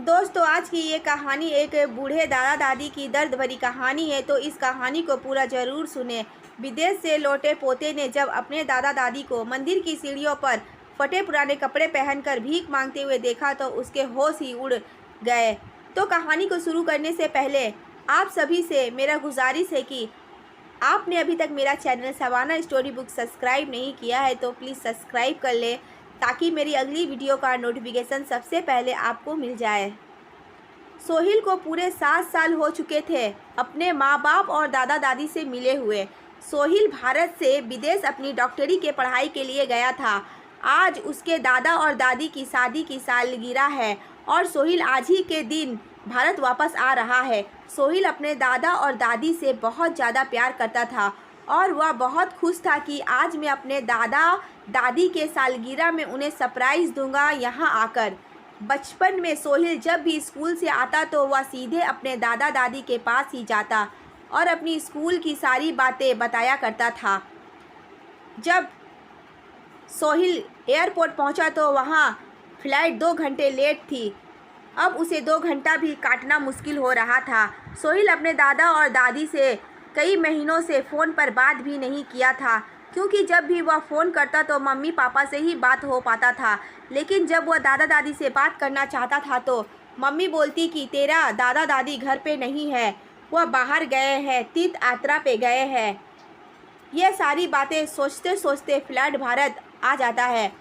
दोस्तों, आज की ये कहानी एक बूढ़े दादा दादी की दर्द भरी कहानी है, तो इस कहानी को पूरा ज़रूर सुने। विदेश से लौटे पोते ने जब अपने दादा दादी को मंदिर की सीढ़ियों पर फटे पुराने कपड़े पहनकर भीख मांगते हुए देखा तो उसके होश ही उड़ गए। तो कहानी को शुरू करने से पहले आप सभी से मेरा गुजारिश है कि आपने अभी तक मेरा channel Savana story book subscribe नहीं किया है तो प्लीज़ सब्सक्राइब कर ले, ताकि मेरी अगली वीडियो का नोटिफिकेशन सबसे पहले आपको मिल जाए। सोहिल को पूरे 7 साल हो चुके थे अपने माँ बाप और दादा दादी से मिले हुए। सोहिल भारत से विदेश अपनी डॉक्टरी के पढ़ाई के लिए गया था। आज उसके दादा और दादी की शादी की सालगिरह है और सोहिल आज ही के दिन भारत वापस आ रहा है। सोहिल अपने दादा और दादी से बहुत ज़्यादा प्यार करता था और वह बहुत खुश था कि आज मैं अपने दादा दादी के सालगिरह में उन्हें सरप्राइज़ दूंगा यहाँ आकर। बचपन में सोहिल जब भी स्कूल से आता तो वह सीधे अपने दादा दादी के पास ही जाता और अपनी स्कूल की सारी बातें बताया करता था। जब सोहिल एयरपोर्ट पहुंचा तो वहां फ़्लाइट 2 घंटे लेट थी। अब उसे 2 घंटा भी काटना मुश्किल हो रहा था। सोहिल अपने दादा और दादी से कई महीनों से फ़ोन पर बात भी नहीं किया था, क्योंकि जब भी वह फ़ोन करता तो मम्मी पापा से ही बात हो पाता था। लेकिन जब वह दादा दादी से बात करना चाहता था तो मम्मी बोलती कि तेरा दादा दादी घर पे नहीं है, वह बाहर गए हैं, तीर्थ यात्रा पे गए हैं। यह सारी बातें सोचते सोचते फ्लाइट भारत आ जाता है।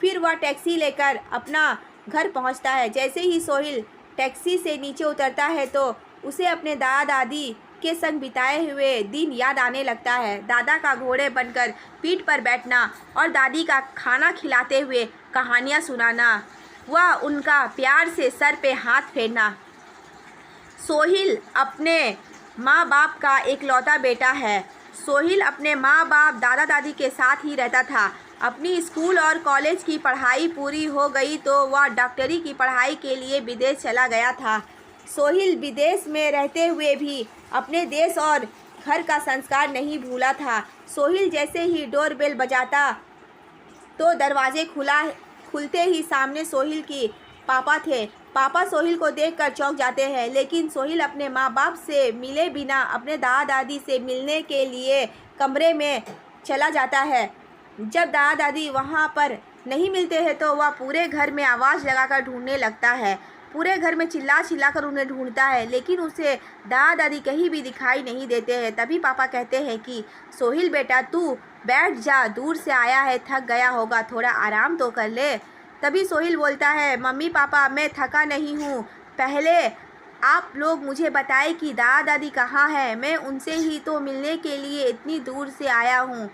फिर वह टैक्सी लेकर अपना घर पहुंचता है। जैसे ही सोहिल टैक्सी से नीचे उतरता है तो उसे अपने दादा दादी के संग बिताए हुए दिन याद आने लगता है। दादा का घोड़े बनकर पीठ पर बैठना और दादी का खाना खिलाते हुए कहानियाँ सुनाना, वह उनका प्यार से सर पे हाथ फेरना। सोहिल अपने माँ बाप का इकलौता बेटा है। सोहिल अपने माँ बाप दादा दादी के साथ ही रहता था। अपनी स्कूल और कॉलेज की पढ़ाई पूरी हो गई तो वह डॉक्टरी की पढ़ाई के लिए विदेश चला गया था। सोहिल विदेश में रहते हुए भी अपने देश और घर का संस्कार नहीं भूला था। सोहिल जैसे ही डोरबेल बजाता तो दरवाजे खुलते ही सामने सोहिल की पापा थे। पापा सोहिल को देखकर चौंक जाते हैं, लेकिन सोहिल अपने माँ बाप से मिले बिना अपने दादा दादी से मिलने के लिए कमरे में चला जाता है। जब दादा दादी वहाँ पर नहीं मिलते हैं तो वह पूरे घर में आवाज़ लगाकर ढूंढने लगता है। पूरे घर में चिल्ला कर उन्हें ढूंढता है, लेकिन उसे दादा दादी कहीं भी दिखाई नहीं देते हैं। तभी पापा कहते हैं कि सोहिल बेटा, तू बैठ जा, दूर से आया है, थक गया होगा, थोड़ा आराम तो कर ले। तभी सोहिल बोलता है, मम्मी पापा मैं थका नहीं हूँ, पहले आप लोग मुझे बताए कि दादा दादी कहाँ हैं, मैं उनसे ही तो मिलने के लिए इतनी दूर से आया हूँ।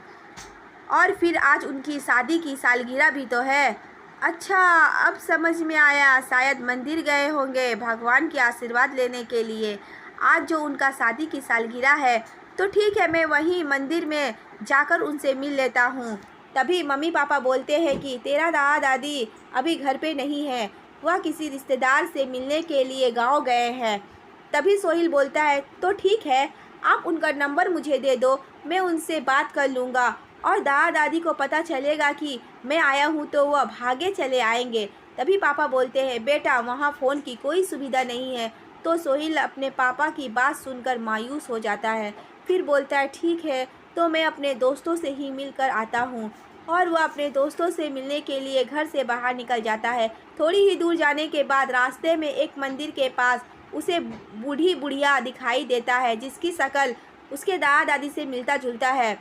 और फिर आज उनकी शादी की सालगिरह भी तो है। अच्छा, अब समझ में आया, शायद मंदिर गए होंगे भगवान के आशीर्वाद लेने के लिए। आज जो उनका शादी की सालगिरह है तो ठीक है, मैं वहीं मंदिर में जाकर उनसे मिल लेता हूँ। तभी मम्मी पापा बोलते हैं कि तेरा दादा दादी अभी घर पे नहीं है, वह किसी रिश्तेदार से मिलने के लिए गांव गए हैं। तभी सोहिल बोलता है, तो ठीक है, आप उनका नंबर मुझे दे दो, मैं उनसे बात कर लूँगा और दादा दादी को पता चलेगा कि मैं आया हूँ तो वह भागे चले आएंगे। तभी पापा बोलते हैं, बेटा वहाँ फ़ोन की कोई सुविधा नहीं है। तो सोहिल अपने पापा की बात सुनकर मायूस हो जाता है। फिर बोलता है, ठीक है, तो मैं अपने दोस्तों से ही मिलकर आता हूँ। और वह अपने दोस्तों से मिलने के लिए घर से बाहर निकल जाता है। थोड़ी ही दूर जाने के बाद रास्ते में एक मंदिर के पास उसे बूढ़ी बुढ़िया दिखाई देता है, जिसकी शक्ल उसके दादा दादी से मिलता जुलता है।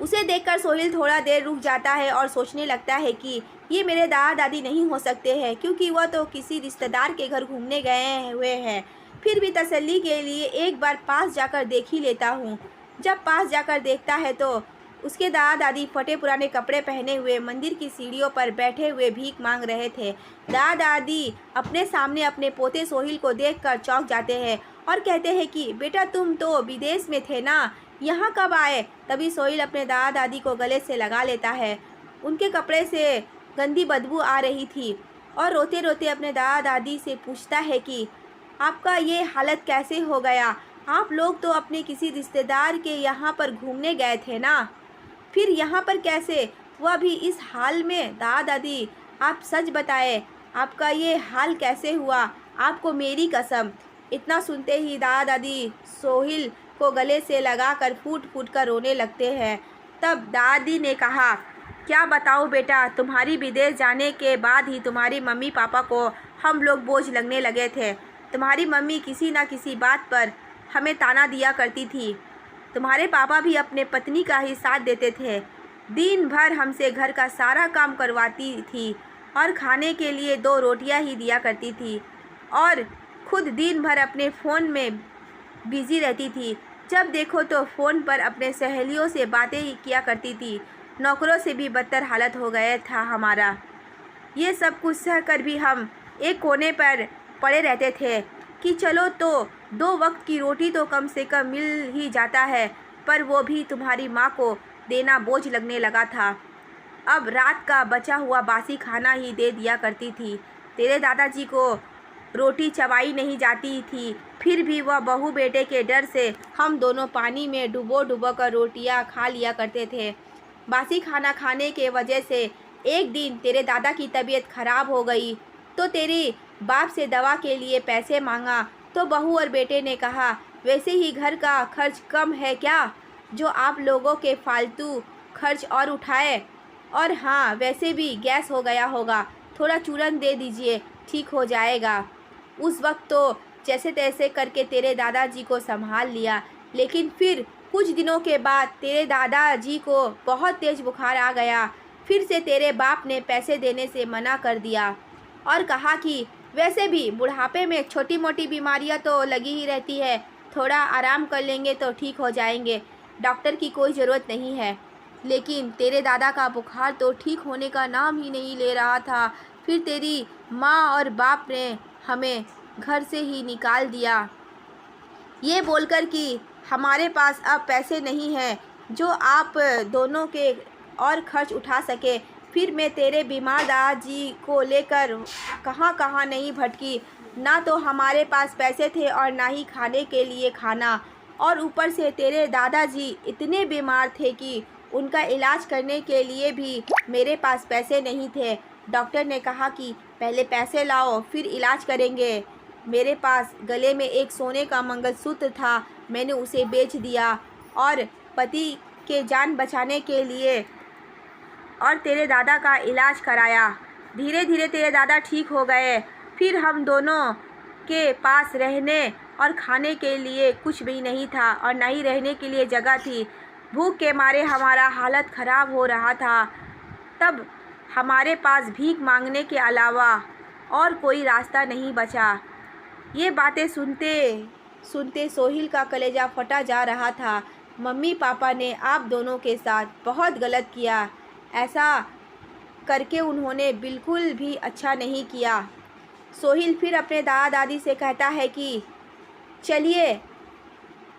उसे देखकर सोहिल थोड़ा देर रुक जाता है और सोचने लगता है कि ये मेरे दादा दादी नहीं हो सकते हैं, क्योंकि वह तो किसी रिश्तेदार के घर घूमने गए हुए हैं। फिर भी तसल्ली के लिए एक बार पास जाकर देख ही लेता हूँ। जब पास जाकर देखता है तो उसके दादा दादी फटे पुराने कपड़े पहने हुए मंदिर की सीढ़ियों पर बैठे हुए भीख मांग रहे थे। दादा दादी अपने सामने अपने पोते सोहिल को देखकर चौंक जाते हैं और कहते हैं कि बेटा, तुम तो विदेश में थे ना, यहाँ कब आए? तभी सोहिल अपने दादा दादी को गले से लगा लेता है। उनके कपड़े से गंदी बदबू आ रही थी और रोते रोते अपने दादा दादी से पूछता है कि आपका ये हालत कैसे हो गया? आप लोग तो अपने किसी रिश्तेदार के यहाँ पर घूमने गए थे ना, फिर यहाँ पर कैसे, वह भी इस हाल में? दादा दादी आप सच बताएं, आपका ये हाल कैसे हुआ? आपको मेरी कसम। इतना सुनते ही दादा दादी सोहिल को गले से लगाकर फूट फूट कर रोने लगते हैं। तब दादी ने कहा, क्या बताऊँ बेटा, तुम्हारी विदेश जाने के बाद ही तुम्हारी मम्मी पापा को हम लोग बोझ लगने लगे थे। तुम्हारी मम्मी किसी न किसी बात पर हमें ताना दिया करती थी। तुम्हारे पापा भी अपने पत्नी का ही साथ देते थे। दिन भर हमसे घर का सारा काम करवाती थी और खाने के लिए 2 रोटियां ही दिया करती थी और खुद दिन भर अपने फ़ोन में बिज़ी रहती थी। जब देखो तो फ़ोन पर अपने सहेलियों से बातें ही किया करती थी। नौकरों से भी बदतर हालत हो गया था हमारा। ये सब कुछ सह कर भी हम एक कोने पर पड़े रहते थे कि चलो तो 2 वक्त की रोटी तो कम से कम मिल ही जाता है, पर वो भी तुम्हारी माँ को देना बोझ लगने लगा था। अब रात का बचा हुआ बासी खाना ही दे दिया करती थी। तेरे दादाजी को रोटी चबाई नहीं जाती थी, फिर भी वह बहू बेटे के डर से हम दोनों पानी में डुबो डुबो कर रोटियां खा लिया करते थे। बासी खाना खाने के वजह से एक दिन तेरे दादा की तबीयत खराब हो गई तो तेरे बाप से दवा के लिए पैसे मांगा तो बहू और बेटे ने कहा, वैसे ही घर का खर्च कम है क्या जो आप लोगों के फालतू खर्च और उठाए, और हाँ वैसे भी गैस हो गया होगा, थोड़ा चूरन दे दीजिए, ठीक हो जाएगा। उस वक्त तो जैसे तैसे करके तेरे दादाजी को संभाल लिया, लेकिन फिर कुछ दिनों के बाद तेरे दादाजी को बहुत तेज़ बुखार आ गया। फिर से तेरे बाप ने पैसे देने से मना कर दिया और कहा कि वैसे भी बुढ़ापे में छोटी मोटी बीमारियां तो लगी ही रहती है, थोड़ा आराम कर लेंगे तो ठीक हो जाएंगे, डॉक्टर की कोई ज़रूरत नहीं है। लेकिन तेरे दादा का बुखार तो ठीक होने का नाम ही नहीं ले रहा था। फिर तेरी माँ और बाप ने हमें घर से ही निकाल दिया, ये बोलकर कि हमारे पास अब पैसे नहीं हैं जो आप दोनों के और खर्च उठा सके। फिर मैं तेरे बीमार दादाजी को लेकर कहाँ कहाँ नहीं भटकी, ना तो हमारे पास पैसे थे और ना ही खाने के लिए खाना, और ऊपर से तेरे दादाजी इतने बीमार थे कि उनका इलाज करने के लिए भी मेरे पास पैसे नहीं थे। डॉक्टर ने कहा कि पहले पैसे लाओ फिर इलाज करेंगे। मेरे पास गले में एक सोने का मंगलसूत्र था, मैंने उसे बेच दिया और पति के जान बचाने के लिए और तेरे दादा का इलाज कराया। धीरे धीरे तेरे दादा ठीक हो गए। फिर हम दोनों के पास रहने और खाने के लिए कुछ भी नहीं था और ना ही रहने के लिए जगह थी। भूख के मारे हमारा हालत ख़राब हो रहा था। तब हमारे पास भीख मांगने के अलावा और कोई रास्ता नहीं बचा। ये बातें सुनते सुनते सोहिल का कलेजा फटा जा रहा था। मम्मी पापा ने आप दोनों के साथ बहुत गलत किया, ऐसा करके उन्होंने बिल्कुल भी अच्छा नहीं किया। सोहिल फिर अपने दादा दादी से कहता है कि चलिए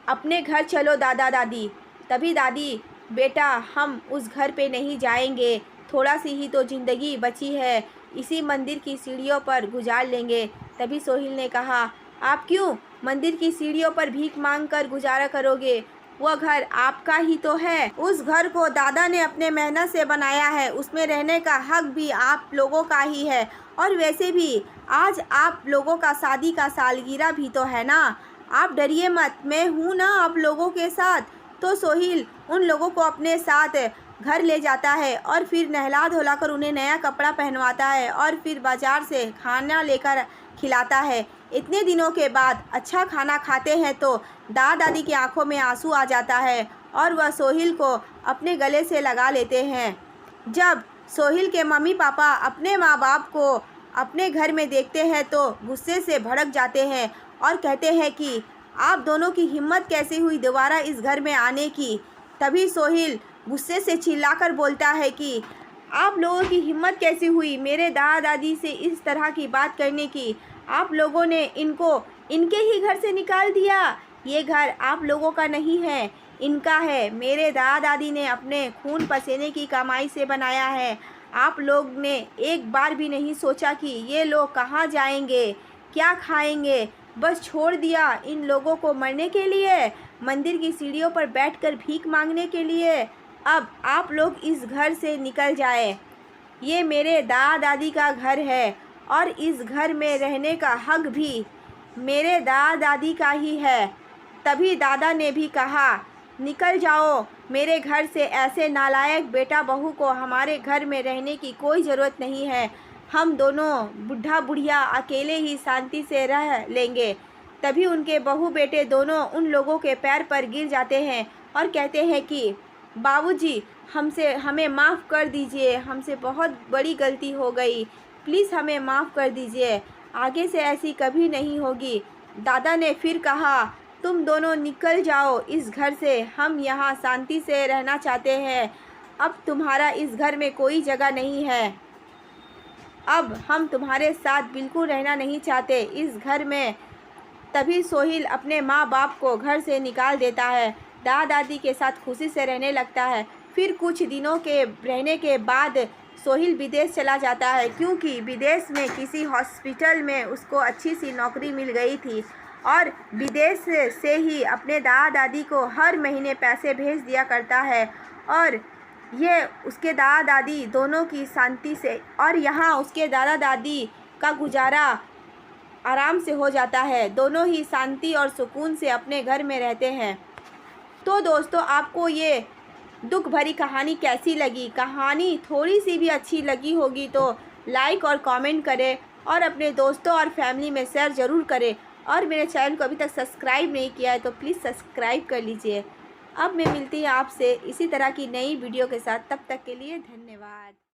अपने घर चलो दादा दादी। तभी दादी, बेटा हम उस घर पे नहीं जाएंगे, थोड़ा सी ही तो ज़िंदगी बची है, इसी मंदिर की सीढ़ियों पर गुजार लेंगे। तभी सोहिल ने कहा, आप क्यों मंदिर की सीढ़ियों पर भीख मांग कर गुजारा करोगे? वह घर आपका ही तो है। उस घर को दादा ने अपने मेहनत से बनाया है, उसमें रहने का हक भी आप लोगों का ही है। और वैसे भी आज आप लोगों का शादी का सालगिरह भी तो है ना, आप डरिए मत, मैं हूँ ना आप लोगों के साथ। तो सोहिल उन लोगों को अपने साथ घर ले जाता है और फिर नहला धुलाकर उन्हें नया कपड़ा पहनवाता है और फिर बाज़ार से खाना लेकर खिलाता है। इतने दिनों के बाद अच्छा खाना खाते हैं तो दादा दादी की आंखों में आंसू आ जाता है और वह सोहिल को अपने गले से लगा लेते हैं। जब सोहिल के मम्मी पापा अपने माँ बाप को अपने घर में देखते हैं तो गुस्से से भड़क जाते हैं और कहते हैं कि आप दोनों की हिम्मत कैसे हुई दोबारा इस घर में आने की। तभी सोहिल गुस्से से चिल्लाकर बोलता है कि आप लोगों की हिम्मत कैसी हुई मेरे दादा दादी से इस तरह की बात करने की? आप लोगों ने इनको इनके ही घर से निकाल दिया। ये घर आप लोगों का नहीं है, इनका है। मेरे दादा दादी ने अपने खून पसीने की कमाई से बनाया है। आप लोग ने एक बार भी नहीं सोचा कि ये लोग कहाँ जाएंगे, क्या खाएंगे, बस छोड़ दिया इन लोगों को मरने के लिए, मंदिर की सीढ़ियों पर बैठकर भीख मांगने के लिए। अब आप लोग इस घर से निकल जाए। ये मेरे दादा दादी का घर है और इस घर में रहने का हक भी मेरे दादा दादी का ही है। तभी दादा ने भी कहा, निकल जाओ मेरे घर से, ऐसे नालायक बेटा बहू को हमारे घर में रहने की कोई ज़रूरत नहीं है। हम दोनों बुढ़ा बुढ़िया अकेले ही शांति से रह लेंगे। तभी उनके बहू बेटे दोनों उन लोगों के पैर पर गिर जाते हैं और कहते हैं कि बाबूजी, हमें माफ़ कर दीजिए, हमसे बहुत बड़ी गलती हो गई, प्लीज़ हमें माफ़ कर दीजिए, आगे से ऐसी कभी नहीं होगी। दादा ने फिर कहा, तुम दोनों निकल जाओ इस घर से, हम यहाँ शांति से रहना चाहते हैं। अब तुम्हारा इस घर में कोई जगह नहीं है। अब हम तुम्हारे साथ बिल्कुल रहना नहीं चाहते इस घर में। तभी सोहिल अपने माँ बाप को घर से निकाल देता है, दादा दादी के साथ खुशी से रहने लगता है। फिर कुछ दिनों के रहने के बाद सोहिल विदेश चला जाता है, क्योंकि विदेश में किसी हॉस्पिटल में उसको अच्छी सी नौकरी मिल गई थी और विदेश से ही अपने दादा दादी को हर महीने पैसे भेज दिया करता है। और ये उसके दादा दादी दोनों की शांति से, और यहाँ उसके दादा दादी का गुजारा आराम से हो जाता है। दोनों ही शांति और सुकून से अपने घर में रहते हैं। तो दोस्तों, आपको ये दुख भरी कहानी कैसी लगी? कहानी थोड़ी सी भी अच्छी लगी होगी तो लाइक और कमेंट करें और अपने दोस्तों और फैमिली में शेयर ज़रूर करें। और मेरे चैनल को अभी तक सब्सक्राइब नहीं किया है तो प्लीज़ सब्सक्राइब कर लीजिए। अब मैं मिलती हूँ आपसे इसी तरह की नई वीडियो के साथ, तब तक के लिए धन्यवाद।